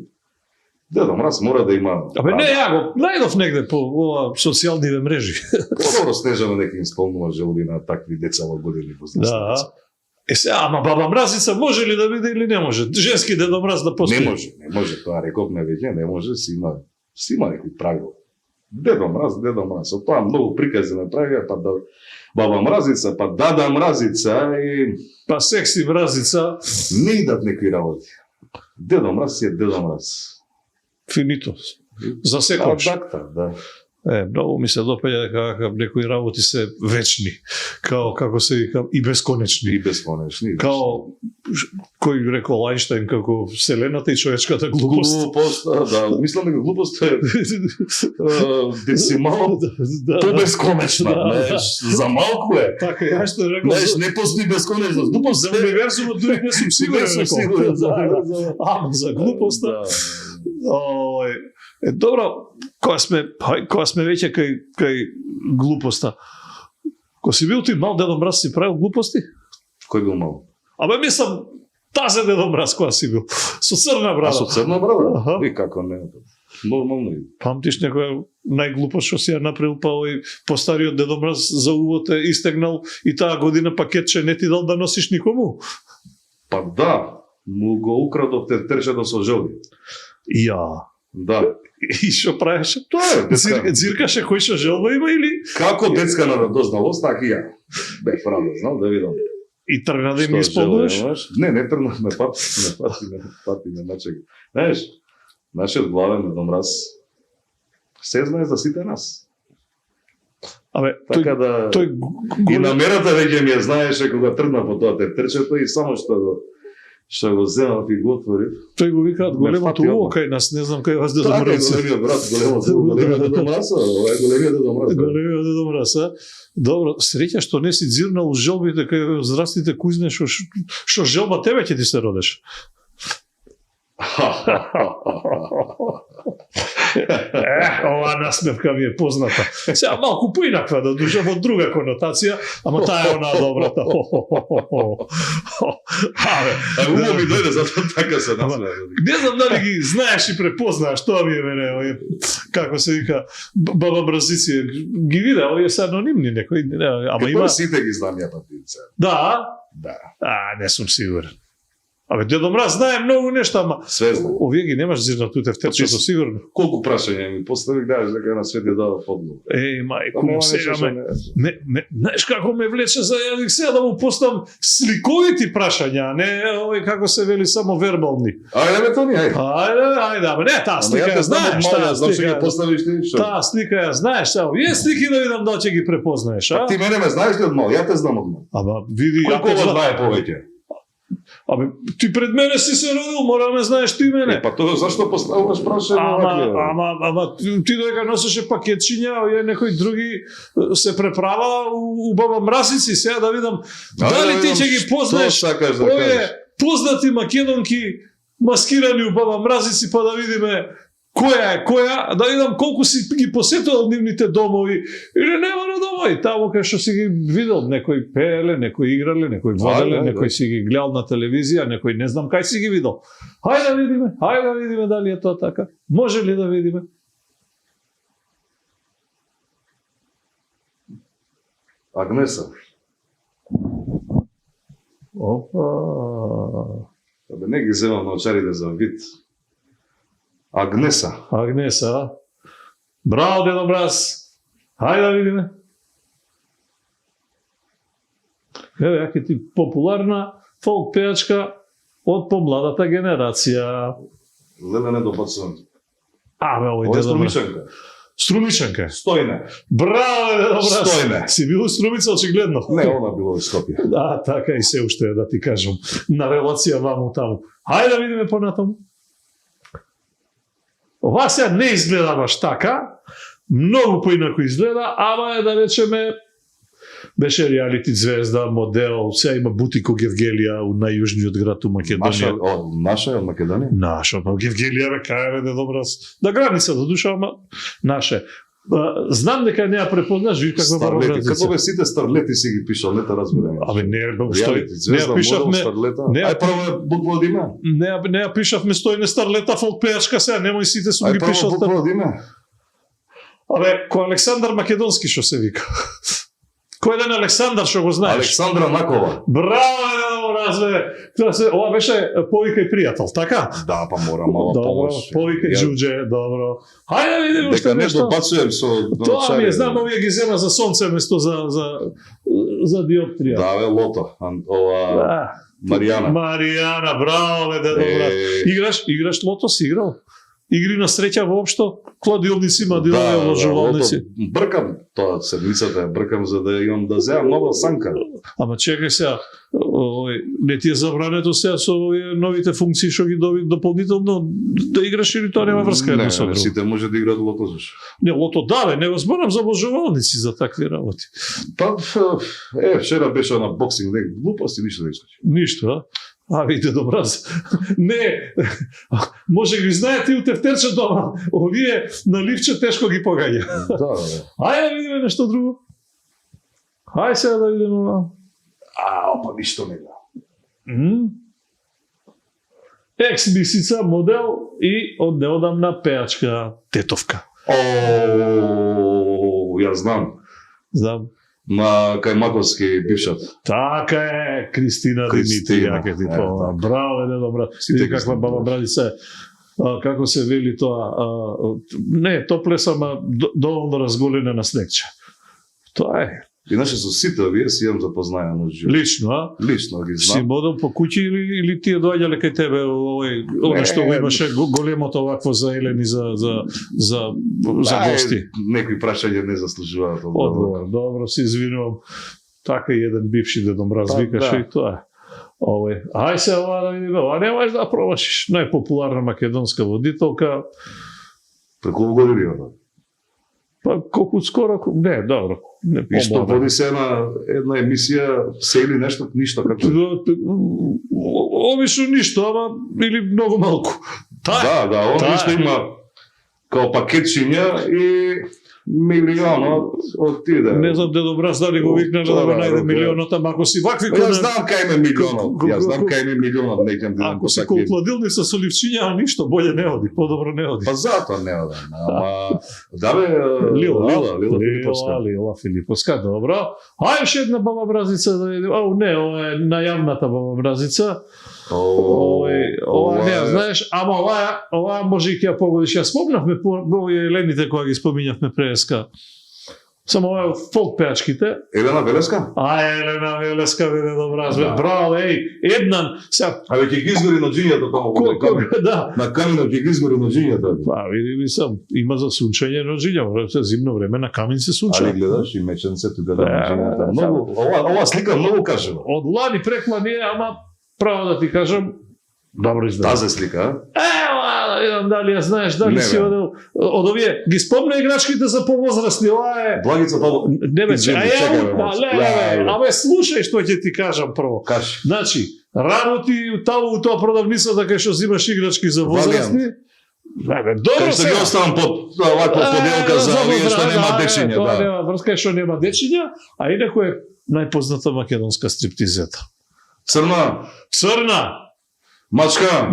[SPEAKER 2] Дедо Мраз мора да има...
[SPEAKER 1] Абе не, ја го најдов негде по ова социјалните мрежи.
[SPEAKER 2] Подобро Снежана нека исполнува желби на такви деца во години возрастни
[SPEAKER 1] Да.
[SPEAKER 2] деца.
[SPEAKER 1] Ама Баба Мразица може ли да биде или не може? Женски Дедо Мраз да постои?
[SPEAKER 2] Не може, тоа рековме веќе, не може, си има некои правила. Дедо Мраз, од тоа многу прикази направија, па да Баба Мразица, па Дада Мразица и
[SPEAKER 1] Па секси Мразица,
[SPEAKER 2] не идат некои работи. Дедо Мраз си е Дедо Мраз.
[SPEAKER 1] финито. За секојаш.
[SPEAKER 2] Да.
[SPEAKER 1] Многу ми се допаѓа дека некои работи се вечни, како се вика, и бесконечни.
[SPEAKER 2] И бесконечни.
[SPEAKER 1] Као кој рекол Ајнштајн како вселената и човечката глупост.
[SPEAKER 2] Глупост, да, мислам дека глупост е децимално побесконечна. За малку е.
[SPEAKER 1] Така и Ајнштајн рекол.
[SPEAKER 2] Не постои бесконечност. Глупост
[SPEAKER 1] За универзумот дури не сум сигурен. Ама за глупоста. Добро, кога сме веќе кај глупоста. Кога си бил ти мал, Дедо Мраз си правил глупости?
[SPEAKER 2] Кој бил мал?
[SPEAKER 1] Абе мислам, тазе Дедо Мраз кога си бил. Со црна брада.
[SPEAKER 2] А со црна брада?
[SPEAKER 1] Аха.
[SPEAKER 2] И како не? Нормално е.
[SPEAKER 1] Памтиш некоја најглупост што си ја направил, па овој постариот Дедо Мраз за увод е истегнал и таа година пакетче не ти дал да носиш никому?
[SPEAKER 2] Па да, му го украдов тефтерчето со желби.
[SPEAKER 1] Ја.
[SPEAKER 2] Да.
[SPEAKER 1] И што правеше?
[SPEAKER 2] Тоа е.
[SPEAKER 1] Зиркаше кој што желба има или?
[SPEAKER 2] Како детска на радозналост, така и ја. Бех правда, знал да видам.
[SPEAKER 1] И тргна да им исполнуваш?
[SPEAKER 2] Не тргнахме пати на начек. Знаеш, нашиот главен Дедо Мраз се знае за сите нас.
[SPEAKER 1] Абе,
[SPEAKER 2] Така да...
[SPEAKER 1] тој
[SPEAKER 2] И намерата веќе ми ја знаеше кога тргна по тоа тефтерчето и само што го земав и го отворив.
[SPEAKER 1] Тој го викаат големото уво кај нас, не знам кај вас Дедо
[SPEAKER 2] Така е
[SPEAKER 1] Мраз.
[SPEAKER 2] големиот брат, големиот Дедо Мраз, ова е големиот Дедо Мраз.
[SPEAKER 1] Големиот Дедо Мраз, а? Добро, среќа што не си дзирнал желбите кај здрастите кузне што желба тебе ќе ти се родеш. Ова насмевка ми е позната. Сега малку поинаква да душа во друга конотација, ама таа е она добрата.
[SPEAKER 2] Умо ми дојде затоа така се насмеа.
[SPEAKER 1] Не знам дали ги знаеш и препознаеш, тоа ми е мене, како се вика, баба мразици, ги виде, овие се анонимни некои, ама има...
[SPEAKER 2] Сите ги знам ја патица.
[SPEAKER 1] Да?
[SPEAKER 2] Да.
[SPEAKER 1] Не сум сигурен. Абе, Дедо Мраз знае многу нешта, ама
[SPEAKER 2] Све знам.
[SPEAKER 1] овие ги немаш зирнату тефтерчето, сигурно.
[SPEAKER 2] Колку прашања ми постави, гледаш дека на свет ја дава подгол.
[SPEAKER 1] Мајко, сега знаеш како ме влече за јазик сега да му поставам сликовити прашања, не овој како се вели само вербални.
[SPEAKER 2] Ајде Тони, ајде.
[SPEAKER 1] Ајде, ама не, таа слика ја знаеш,
[SPEAKER 2] таа слика ја поставиш ти што?
[SPEAKER 1] Таа слика ја знаеш, само вие слики да видам дали ќе ги препознаеш, а?
[SPEAKER 2] Ти мене ме знаеш ли од мал? Ја те знам од мал.
[SPEAKER 1] Ама види,
[SPEAKER 2] Колку од знае повеќе?
[SPEAKER 1] Абе, ти пред мене си се родил, мора да ме знаеш ти мене.
[SPEAKER 2] Па тоа зашто поставуваш прашање?
[SPEAKER 1] Ама ти додека носеше пакетчиња, овие некои други се преправа у баба мразици, сега да видам дали ти ќе ги познаеш овие познати македонки маскирани у баба мразици, па да видиме која, да видам колку си ги посетувал нивните домови, или нема на домови, таму кај што си ги видел, некој пееле, некој играле, некој воделе, некој си ги гледал на телевизија, некој не знам кај си ги видел. Хајде да видиме дали е тоа така. Може ли да видиме?
[SPEAKER 2] Агнеса.
[SPEAKER 1] Опа.
[SPEAKER 2] Абе, не ги земам научарите за вид. Агнеса.
[SPEAKER 1] Браво, Дедо Мраз. Хајде да видиме. Еве, ја ке ти популарна фолк пејачка од помладата генерација.
[SPEAKER 2] Леле не добацувам.
[SPEAKER 1] Абе, овој
[SPEAKER 2] Ова е
[SPEAKER 1] Дедо Мраз.
[SPEAKER 2] Струмичанка.
[SPEAKER 1] Струмичанка.
[SPEAKER 2] Стојне.
[SPEAKER 1] Браво, Дедо Мраз.
[SPEAKER 2] Стојне.
[SPEAKER 1] Си бил у Струмица, очигледно.
[SPEAKER 2] Не, она било во Скопје.
[SPEAKER 1] Да, така и се уште е, да ти кажам. На релација ваму таму. Хајде да видиме понатаму. Ова сега не изгледа баш така, многу поинако изгледа, ама е да речеме беше реалити звезда, модел, сега има бутик у Гевгелија у најјужниот град у Македонија.
[SPEAKER 2] Наша е од Македонија?
[SPEAKER 1] Наша, па Гевгелија бе кај бе добра. На граница до душа, ама наше. Знам дека не ја препознаш, ви каква бара
[SPEAKER 2] Старлети, како бе сите старлети си ги пишал, не те разберам.
[SPEAKER 1] Абе не,
[SPEAKER 2] Реалити, звезда, модел, старлета. Ај прво е буква од име.
[SPEAKER 1] Не ја пишавме Стојне Старлета фолк пејачка сега, немој сите сум ги
[SPEAKER 2] Ај
[SPEAKER 1] пишал.
[SPEAKER 2] прво буква од име.
[SPEAKER 1] Абе, кој Александар Македонски што се вика. Кој еден Александар што го знаеш?
[SPEAKER 2] Александра Накова.
[SPEAKER 1] Браво, разве. Ова беше повикај пријател, така?
[SPEAKER 2] Да, па мора мала помош.
[SPEAKER 1] Повикај Џуџе, добро. Хајде да видиме
[SPEAKER 2] Дека
[SPEAKER 1] што
[SPEAKER 2] не
[SPEAKER 1] нешто.
[SPEAKER 2] добацуjem со
[SPEAKER 1] Тоа ми е, знам, овие ги зема за сонце место за диоптрија.
[SPEAKER 2] Да, бе, Лото. Ова Маријана.
[SPEAKER 1] Маријана, браво, Дедо Мраз. Играш лото си играл? Игри на среќа воопшто, кладилници, мадилови, ложувалници.
[SPEAKER 2] Бркам тоа седмицата, бркам за да имам да земам нова санка.
[SPEAKER 1] Ама чекај сега, не ти е забрането сега со овие новите функции што ги доби дополнително да играш или тоа нема врска едно со друго?
[SPEAKER 2] Не, сите може да играат лото зашо.
[SPEAKER 1] Не, лото да, бе, не го зборам за ложувалници за такви работи.
[SPEAKER 2] Па, вчера беше на боксинг, не, глупости, ништо не искаш.
[SPEAKER 1] Ништо, а? Видите, добра. Не, може ги знаете и у тефтерчето, ама овие на ливче тешко ги погаѓа.
[SPEAKER 2] Да, бе.
[SPEAKER 1] Ајде да видиме нешто друго. Хај сега да видиме ова.
[SPEAKER 2] Па ништо не гледам.
[SPEAKER 1] Екс-мисица, модел и од неодамна пејачка Тетовка.
[SPEAKER 2] Ја знам.
[SPEAKER 1] Знам.
[SPEAKER 2] На Кајмаковски бившат.
[SPEAKER 1] Така е, Кристина Димитри, ја ке ти тоа. Браво, не добра. Види каква баба Брадица е. Како се вели тоа? Не, топлес, ама доволно разголена на снегче. Тоа е.
[SPEAKER 2] Иначе со сите овие си имам запознаено живо.
[SPEAKER 1] Лично, а?
[SPEAKER 2] Лично ги
[SPEAKER 1] Си
[SPEAKER 2] знам.
[SPEAKER 1] модел по куќи или тие доаѓале кај тебе оно што го имаше големото овакво за елени за гости?
[SPEAKER 2] Некои прашања не заслужуваат
[SPEAKER 1] Одговор. Добро, се извинувам. Така и еден бивши Дедо Мраз викаше и тоа е. Ај се ова да видиме, ова немаш да пробашиш. Најпопуларна македонска водителка.
[SPEAKER 2] Преку години има.
[SPEAKER 1] Па колку скоро, не, добро. Не,
[SPEAKER 2] И што води се една емисија, се или нешто, ништо како.
[SPEAKER 1] Обично ништо, ама или многу малку.
[SPEAKER 2] Да, он ништо има као пакетчиња и милионот отиде.
[SPEAKER 1] Не знам Дедо Мраз дали го викнал да го најде милионот, ама ако си вакви
[SPEAKER 2] Јас знам кај ме милионот. Јас знам кај ме милионот, неќам да
[SPEAKER 1] ако си кол хладилница со ливчиња, ништо боле не оди, подобро не оди.
[SPEAKER 2] Па затоа не одам. Ама да бе
[SPEAKER 1] Лила Филиповска, добро. Ајде ше една баба Мразица да видим. Не, ова е најавната баба Мразица. Ова не, знаеш, ама ова може и ќе ја погодиш. Ја спомнавме по Елените кога ги споминавме преска. Само ова од фолк пеачките.
[SPEAKER 2] Елена Велеска?
[SPEAKER 1] Елена Велеска биде добра. Браво, еднан.
[SPEAKER 2] Абе ќе ги изгори ноđињата таму.
[SPEAKER 1] Да.
[SPEAKER 2] На каминот ќе ги изгори ноđињата.
[SPEAKER 1] Па, види сам, има за сунчење ноđиња, зимно време на камин се сунча.
[SPEAKER 2] Али гледаш и меченце тука да ноđињата. Многу, ова слика многу кажува.
[SPEAKER 1] Од лани преклани е, ама право да ти кажам, добро изгледа.
[SPEAKER 2] Тази слика,
[SPEAKER 1] да видам дали ја знаеш, дали
[SPEAKER 2] не,
[SPEAKER 1] си од овие. Ги спомна играчките за повозрастни, ова е...
[SPEAKER 2] Благица Павло.
[SPEAKER 1] Не бе, абе, слушај што ќе ти кажам прво.
[SPEAKER 2] Кажи.
[SPEAKER 1] Значи, работи таму у тоа продавницата кај што зимаш играчки за возрастни. Добро
[SPEAKER 2] се. Кај што ги оставам под оваква поделка за овие што нема дечиња,
[SPEAKER 1] тоа нема врска што нема дечиња, а инаку е најпозната македонска стриптизета. Црна.
[SPEAKER 2] Мачка,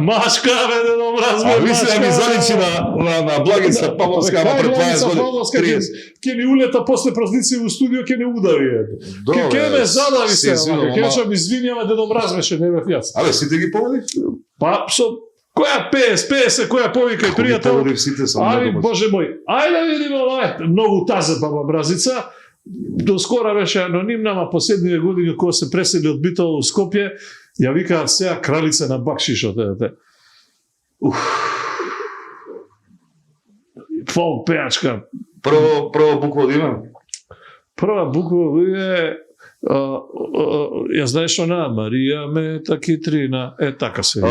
[SPEAKER 2] бе,
[SPEAKER 1] добра,
[SPEAKER 2] а ви се ми заличи на Благица Павловска, ама пред 20 години.
[SPEAKER 1] Ке ни улета после празници во студио, ке не удави. Ке ме задави се, ке речам извини, ама Дедо Мраз беше, не бев јас.
[SPEAKER 2] Абе, сите ги поводи?
[SPEAKER 1] Па, која пес, која повика и пријател. Али, боже мој, ајде да видиме ова, многу таза баба Мразица. До скора беше анонимна, ама последниве години кога се пресели од Битола во Скопје, ја вика сега кралица на бакшишот. Фолк пеачка.
[SPEAKER 2] Прва буква од име?
[SPEAKER 1] Прва буква е... ја знаеш она, Марија Мета Китрина, така се вика.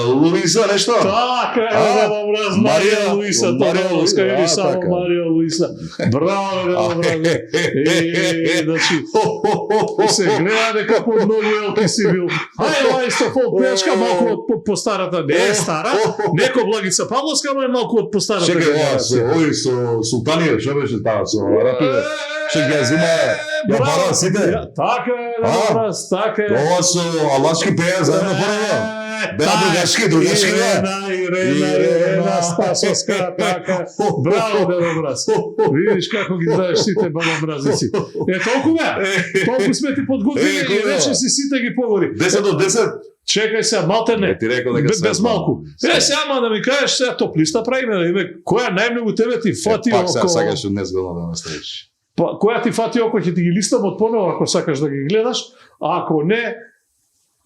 [SPEAKER 2] Луиза, нешто?
[SPEAKER 1] Така е, добра, Марија Луиса, Тодоровска, или само Марија Луиса. Браво, добра. Значи, се гледа како многу елки си бил. Ова исто фолк пеачка, малку од постарата, не е стара, неко Благица Павловска, но е малку од постарата.
[SPEAKER 2] Чекај, ови со Султанија, што беше таа, со рапиве? Што ги ја зима, ја бара сите?
[SPEAKER 1] Така е, добра, така е.
[SPEAKER 2] Ова со албански пеја заедно порано. Беа другашки,
[SPEAKER 1] Ирена Стасовска, така. Браво, Дедо Мраз. Видиш како ги знаеш сите баба Мразици. Толку сме ти подготвили и рече си сите ги погоди.
[SPEAKER 2] 10 до 10?
[SPEAKER 1] Чекај сега, малтерне, без малку. Сега, ама да ми кажеш сега топ-листа правиме, да име, која најмногу тебе ти фати око...
[SPEAKER 2] Пак сега сакаш незгодно да ме ставиш.
[SPEAKER 1] Која ти фати око, ќе ти ги листам од понова ако сакаш да ги гледаш, а ако не,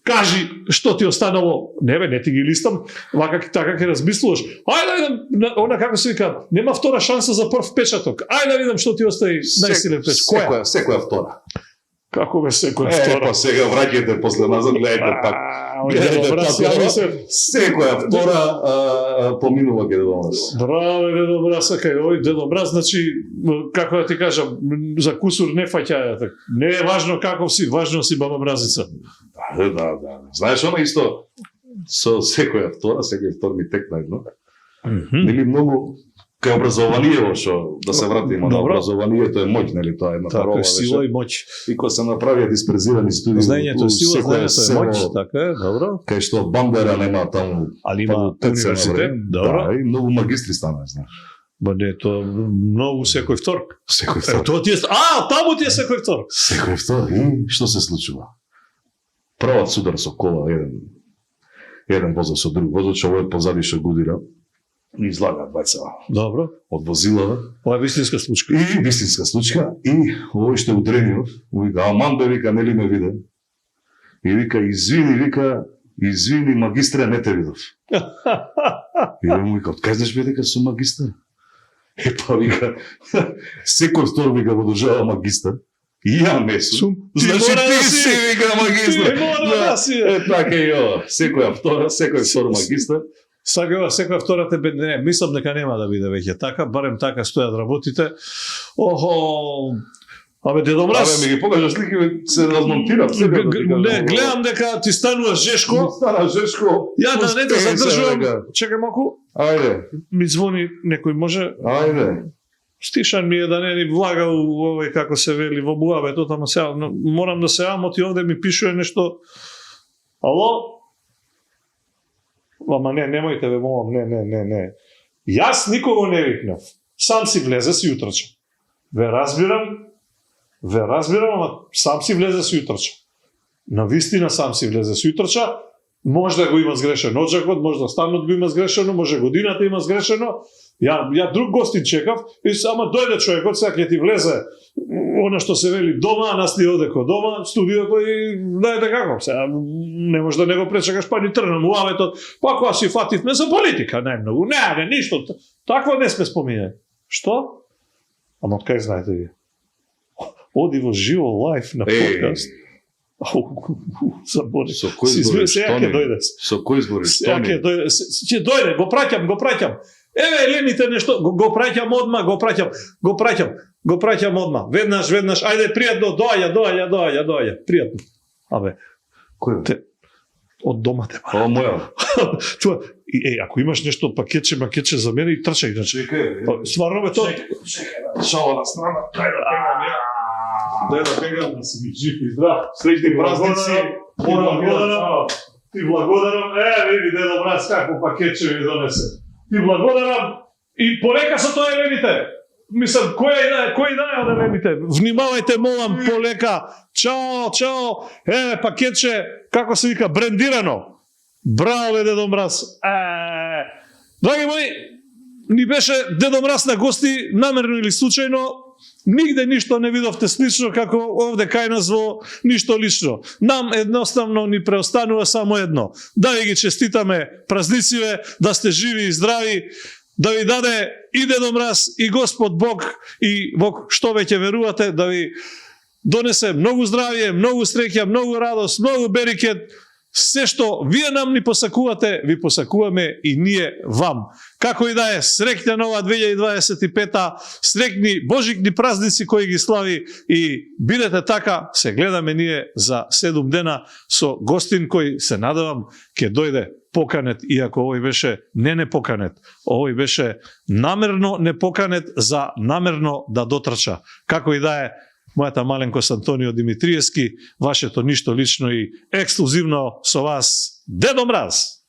[SPEAKER 1] кажи што ти останало. Не ти ги листам, вака така ќе размислуваш. Ајде да видам, она како се вика, нема втора шанса за прв печаток. Ајде да видам што ти остави најсилен печаток.
[SPEAKER 2] Секоја втора.
[SPEAKER 1] Како бе секоја втора?
[SPEAKER 2] Па сега враќате после назад, гледајте пак. Секоја втора поминува ке Дедо Мраз.
[SPEAKER 1] Браво, Дедо Мраз, кај овој Дедо Мраз, значи, како да ти кажам, за кусур не фаќаја. Не е важно каков си, важно си баба Мразица.
[SPEAKER 2] Да. Знаеш, она исто, со секоја втор ми текна едно. Нели многу, кај образованието, што да се вратиме на образованието е моќ, нели тоа е една парола.
[SPEAKER 1] Така, сила и моќ.
[SPEAKER 2] И кога се направија дисперзирани студии,
[SPEAKER 1] знаењето сила, знаењето е моќ, така е, добро.
[SPEAKER 2] Кај што Бандера нема таму.
[SPEAKER 1] Али има универзитет, добро.
[SPEAKER 2] Да, и многу магистри стана, знаеш.
[SPEAKER 1] Ба не, тоа многу секој вторк.
[SPEAKER 2] Секој вторк.
[SPEAKER 1] Тоа ти е, таму ти е секој вторк.
[SPEAKER 2] Секој вторк. И што се случува? Првиот судар со кола, еден возел со друг возач, овој позади што гудира. И излага двајца.
[SPEAKER 1] Добро.
[SPEAKER 2] Од возила.
[SPEAKER 1] Ова е вистинска случка.
[SPEAKER 2] И вистинска случка. И овој што удрениот, вика, аман бе, вика, нели ме виде? И вика, извини, магистре, не те видов. И му вика, откај знаеш бе дека сум магистар? Па вика, секој втор вика го дожава магистар. И ја не сум. Значи ти си вика магистар.
[SPEAKER 1] Ти мора да си.
[SPEAKER 2] Така и ова. Секој втор магистар.
[SPEAKER 1] Сакава секоја втора тебе не, мислам дека нема да биде веќе така, барем така стојат работите. Абе, Дедо Мраз,
[SPEAKER 2] Абе, ми ги покажа слики, се размонтирам.
[SPEAKER 1] не, гледам дека ти станува жешко.
[SPEAKER 2] Стана Жешко.
[SPEAKER 1] Ја да не те
[SPEAKER 2] Успеј се,
[SPEAKER 1] задржувам.
[SPEAKER 2] бе,
[SPEAKER 1] Чекај малку,
[SPEAKER 2] Ајде,
[SPEAKER 1] ми звони некој може.
[SPEAKER 2] ајде.
[SPEAKER 1] Стишан ми е да не ни влага у овој, како се вели, во буавето, тама сега, морам да се јавам, оти овде ми пишува нешто. Ало? Ама не, немојте ве молам, не. Јас никого не викнав. Сам си влезе си утрча. Ве разбирам, ама сам си влезе си утрча. На вистина сам си влезе си утрча. Може да го има сгрешен оджакот, може да станот го има сгрешено, може годината има сгрешено. Ја друг гостин чекав и само дојде човекот, сега ќе ти влезе она што се вели дома, нас ни оде ко дома, студиото и знаете како. Сега не може да не го пречекаш, па ни трнам уавето, па кога си фативме за политика, најмногу. Не, ништо. Такво не сме споминали. Што? Ама од кај знаете ви? Оди во живо лайф на подкаст. Забори.
[SPEAKER 2] Со кој збориш,
[SPEAKER 1] Сега ќе дојде.
[SPEAKER 2] Со кој збориш,
[SPEAKER 1] Сега ќе дојде. Ќе дојде, го праќам. Еве, Лените нешто, го праќам одма, го праќам одма. Веднаш, ајде, пријатно, доаѓа, пријатно. Абе,
[SPEAKER 2] Кој?
[SPEAKER 1] од дома те
[SPEAKER 2] Ова моја.
[SPEAKER 1] Тоа, ако имаш нешто макетче за мене и трчај, значи.
[SPEAKER 2] Чекај.
[SPEAKER 1] Стварно бе тоа.
[SPEAKER 2] Шала на страна.
[SPEAKER 1] Дај да пегам да си ми жив и здрав.
[SPEAKER 2] Среќни празници.
[SPEAKER 1] Ти благодарам. Види, Дедо Мраз, како пакетче ми донесе. Ти благодарам. И полека со тоа Елените. Мислам, кој да од Елените? Внимавајте, молам, полека. Чао. Пакетче, како се вика, брендирано. Браво, бе, Дедо Мраз. Драги мои, ни беше Дедо Мраз на гости, намерно или случајно. Нигде ништо не видовте слично, како овде кај нас во ништо лично. Нам едноставно ни преостанува само едно. Да ви ги честитаме празнициве, да сте живи и здрави, да ви даде и Дедо Мраз, и Господ Бог, и во што веќе верувате, да ви донесе многу здравје, многу среќа, многу радост, многу берикет. Се што вие нам ни посакувате, ви посакуваме и ние вам. Како и да е, среќна нова 2025-та, среќни божикни празници кои ги слави и бидете така, се гледаме ние за 7 дена со гостин кој се надевам ќе дојде поканет, иако овој беше не непоканет, овој беше намерно непоканет за намерно да дотрча. Како и да е, мојата маленкост Антонио Димитриевски, вашето ништо лично и ексклузивно со вас, Дедо Мраз!